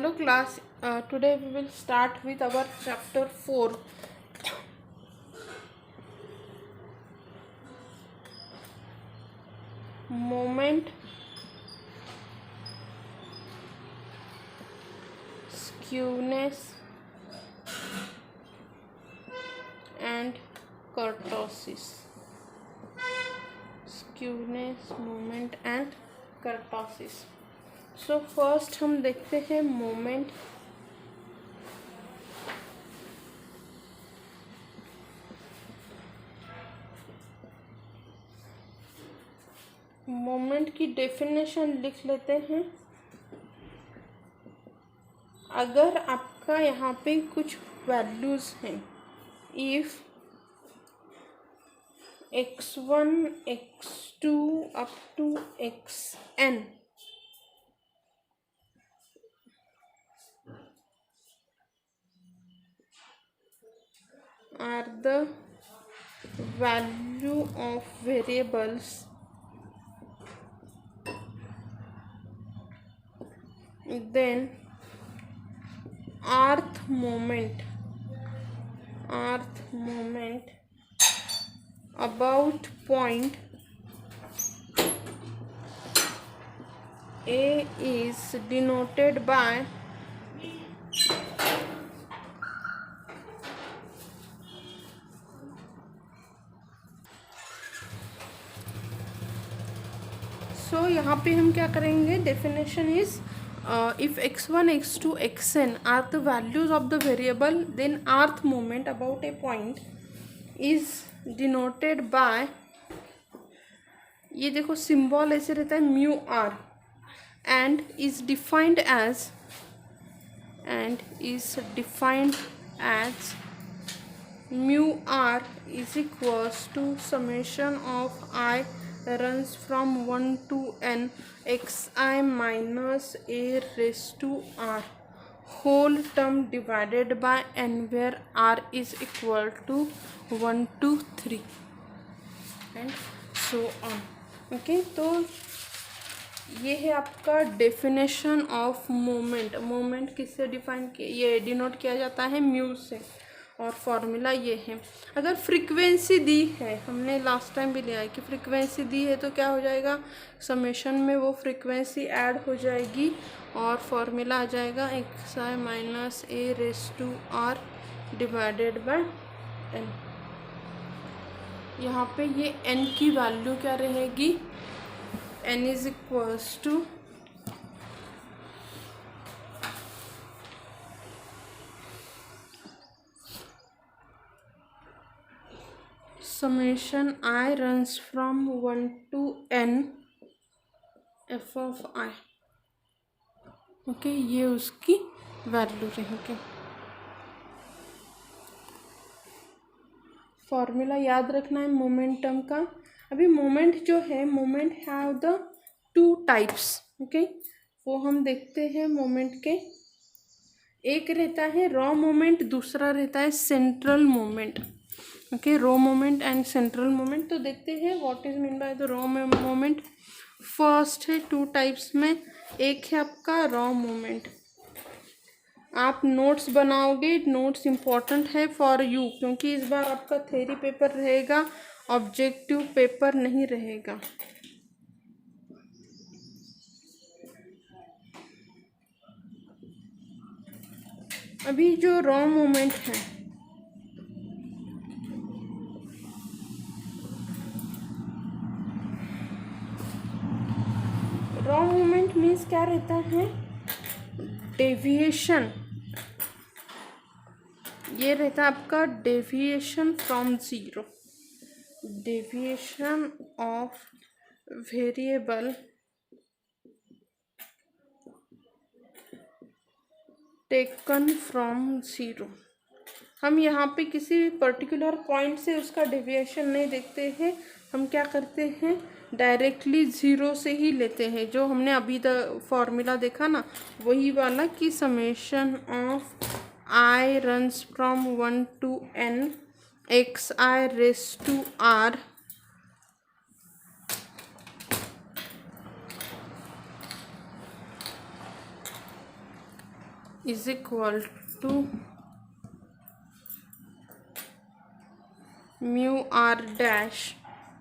Hello class, today we will start with our chapter 4. Moment, skewness and kurtosis. Skewness, moment and kurtosis. So first हम देखते हैं moment. Moment की definition लिख लेते हैं। अगर आपका यहाँ पे कुछ वैल्यूज़ हैं, if x1 x2 up to xn are the value of variables, then earth moment about point A is denoted by सो यहाँ पे हम क्या करेंगे, definition is if x1 x2 xn are the values of the variable, then earth moment about a point is denoted by, ये देखो symbol ऐसे रहता है mu r, and is defined as mu r is equals to summation of I runs from 1 to n xi minus a raised to r whole term divided by n, where r is equal to 1 to 3 and so on. Okay, तो ये है आपका definition of moment. Moment किससे define किया, ये denote किया जाता है म्यू से, और फॉर्मूला ये है. अगर फ्रीक्वेंसी दी है, हमने लास्ट टाइम भी लिया है कि फ्रीक्वेंसी दी है तो क्या हो जाएगा, समेशन में वो फ्रीक्वेंसी ऐड हो जाएगी और फॉर्मूला आ जाएगा x i minus a raise to r divided by n. यहाँ पे ये n की वैल्यू क्या रहेगी, n is equals to summation I runs from 1 to n f of I. Okay, ये उसकी वैल्यू रहेगी. फॉर्मूला याद रखना है मोमेंटम का. अभी मोमेंट जो है, moment have the two types. Okay, वो हम देखते हैं मोमेंट के. एक रहता है रॉ मोमेंट, दूसरा रहता है central moment. Okay, raw moment and central moment. तो देखते हैं what is mean by the raw moment. First है टू टाइप्स में, एक है आपका रॉ मोमेंट. आप नोट्स बनाओगे, नोट्स इम्पॉर्टेंट है फॉर यू, क्योंकि इस बार आपका थ्योरी पेपर रहेगा, ऑब्जेक्टिव पेपर नहीं रहेगा. अभी जो रॉ मोमेंट है, रॉ मोमेंट मीन्स क्या रहता है, डेविएशन. ये रहता है आपका deviation from zero, deviation of variable taken from zero. हम यहाँ पे किसी पर्टिकुलर पॉइंट से उसका डेविएशन नहीं देखते हैं, हम क्या करते हैं, डायरेक्टली ज़ीरो से ही लेते हैं. जो हमने अभी फॉर्मूला देखा ना, वही वाला कि summation of i runs from 1 to n x i raise to r is equal to mu r dash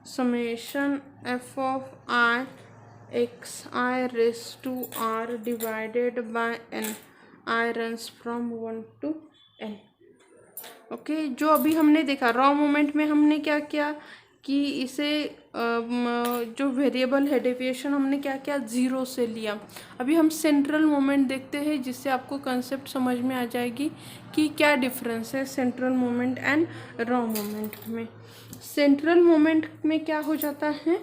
summation f of i x i raise to r divided by n i runs from 1 to n। Okay, जो अभी हमने देखा raw moment में हमने क्या किया कि इसे जो वेरिएबल है डेविएशन हमने क्या किया, जीरो से लिया। अभी हम सेंट्रल मोमेंट देखते हैं जिससे आपको कंसेप्ट समझ में आ जाएगी कि क्या डिफरेंस है central moment and raw moment में। सेंट्रल मोमेंट में क्या हो जाता है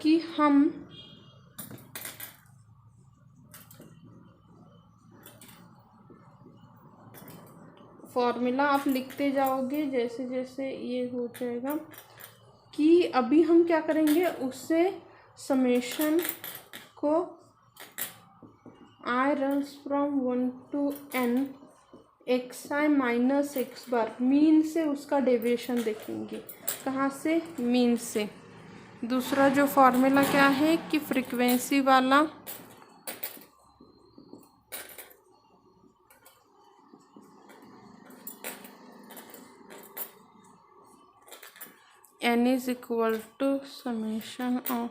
कि हम फॉर्मूला आप लिखते जाओगे जैसे जैसे ये हो जाएगा कि अभी हम क्या करेंगे, उससे समेशन को i runs from 1 to n x i minus x bar mean से उसका डेविएशन देखेंगे। कहाँ से? मीन से। दूसरा जो फॉर्मूला क्या है कि फ्रीक्वेंसी वाला n is equal to summation of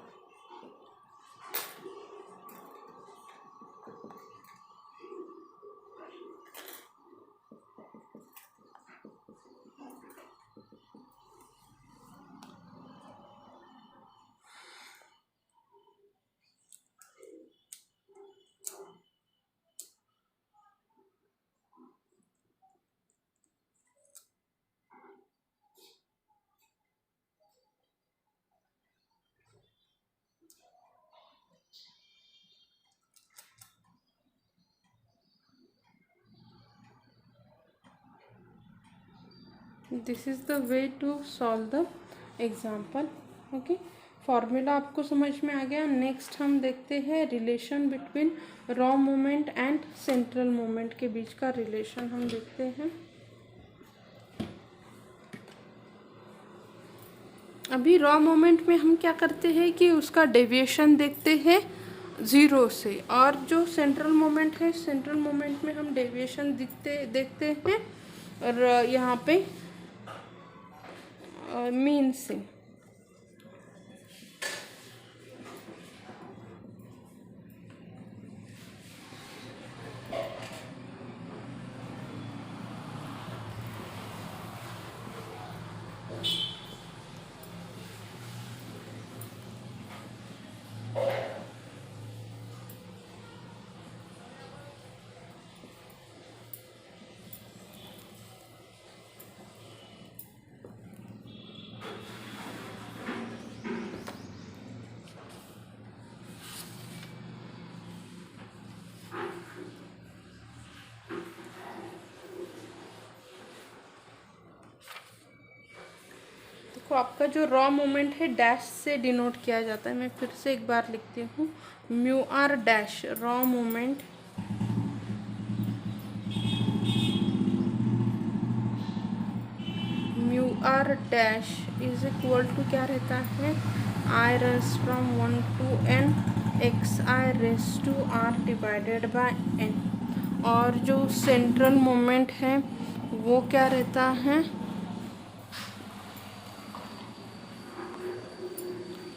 this is the way to solve the example. Okay, formula आपको समझ में आ गया। नेक्स्ट हम देखते हैं relation between raw moment and central moment के बीच का रिलेशन हम देखते हैं। अभी रॉ मोमेंट में हम क्या करते हैं कि उसका डेविएशन देखते हैं ज़ीरो से, और जो सेंट्रल मोमेंट है सेंट्रल मोमेंट में हम डेविएशन देखते हैं और यहाँ पे मीन से। तो आपका जो रॉ मोमेंट है डैश से डिनोट किया जाता है। मैं फिर से एक बार लिखती हूँ, mu r dash raw moment mu r dash is equal to क्या रहता है, i raise from 1 to n x i raise to r divided by n। और जो सेंट्रल मोमेंट है वो क्या रहता है,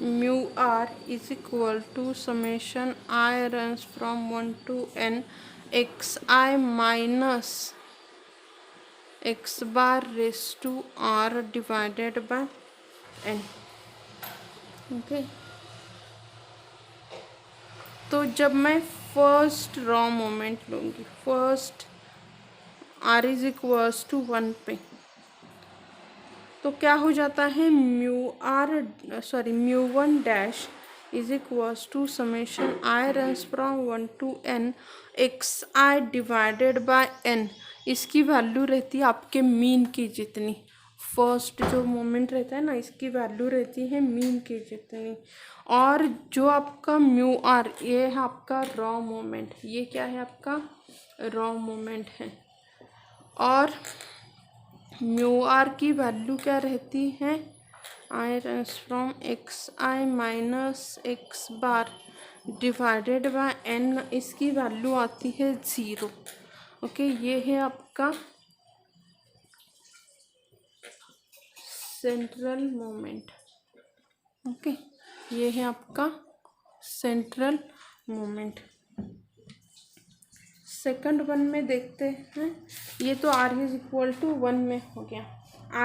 mu r is equal to summation i runs from 1 to n x i minus x bar raise to r divided by n। Okay, तो जब मैं फर्स्ट रॉ मोमेंट लूँगी, first r is equals to 1 पे, तो क्या हो जाता है, mu one dash is equals to summation i runs from 1 to n x i divided by n। इसकी वैल्यू रहती है आपके मीन की जितनी। फर्स्ट जो मोमेंट रहता है ना, इसकी वैल्यू रहती है मीन की जितनी। और जो आपका म्यू आर, ये है आपका रॉ मोमेंट, ये क्या है आपका रॉ मोमेंट है। और म्यू आर की वैल्यू क्या रहती है, i runs from x i minus x bar divided by n। इसकी वैल्यू आती है ज़ीरो। ओके, ये है आपका सेंट्रल मोमेंट। ओके, ये है आपका सेंट्रल मोमेंट। सेकंड वन में देखते हैं। ये तो r इज इक्वल टू 1 में हो गया।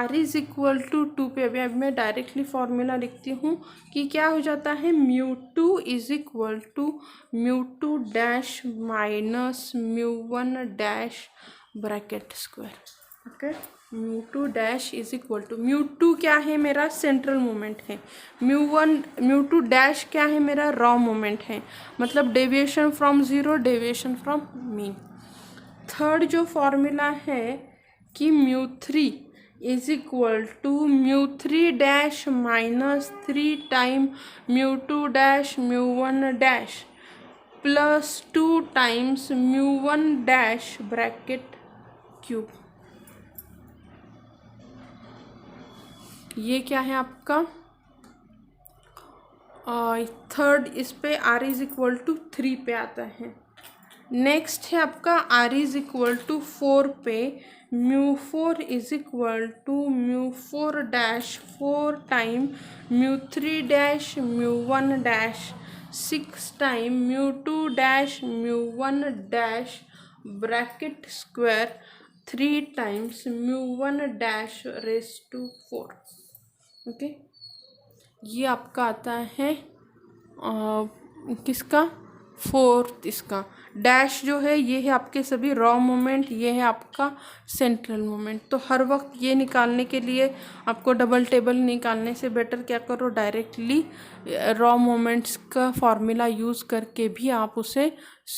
r इज इक्वल टू 2 पे अभी मैं डायरेक्टली फॉर्मूला लिखती हूँ कि क्या हो जाता है, μ2 is equal to μ2 dash minus μ1 dash bracket square. Okay, μ2 dash is equal to μ2 क्या है, मेरा सेंट्रल मोमेंट है। μ2 डैश क्या है, मेरा रॉ मोमेंट है, मतलब deviation from zero, deviation from mean. Third जो फॉर्मूला है कि μ3 is equal to μ3 dash minus 3 time μ2 dash μ1 dash plus 2 times μ1 dash bracket cube. ये क्या है आपका थर्ड। इस पे r इज इक्वल टू 3 पे आता है। नेक्स्ट है आपका r इज इक्वल टू 4 पे μ4 is equal to μ4 dash 4 time μ3 dash μ1 dash 6 time μ2 dash μ1 dash bracket square 3 times μ1 dash raise to 4। Okay, ये आपका आता है किसका, फोर्थ। इसका डैश जो है ये है आपके सभी रॉ मोमेंट, ये है आपका सेंट्रल मोमेंट। तो हर वक्त ये निकालने के लिए आपको डबल टेबल निकालने से बेटर क्या करो, डायरेक्टली रॉ मोमेंट्स का फॉर्मूला यूज़ करके भी आप उसे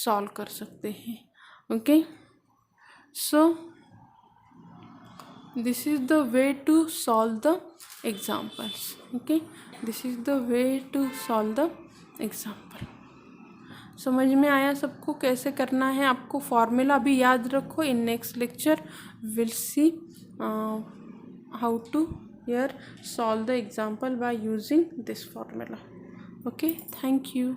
सॉल्व कर सकते हैं। Okay, so this is the way to solve the examples. Okay, this is the way to solve the example. समझ में आया सबको कैसे करना है? आपको फॉर्मूला भी याद रखो। In next lecture will see how to here solve the example by using this formula. Okay, thank you.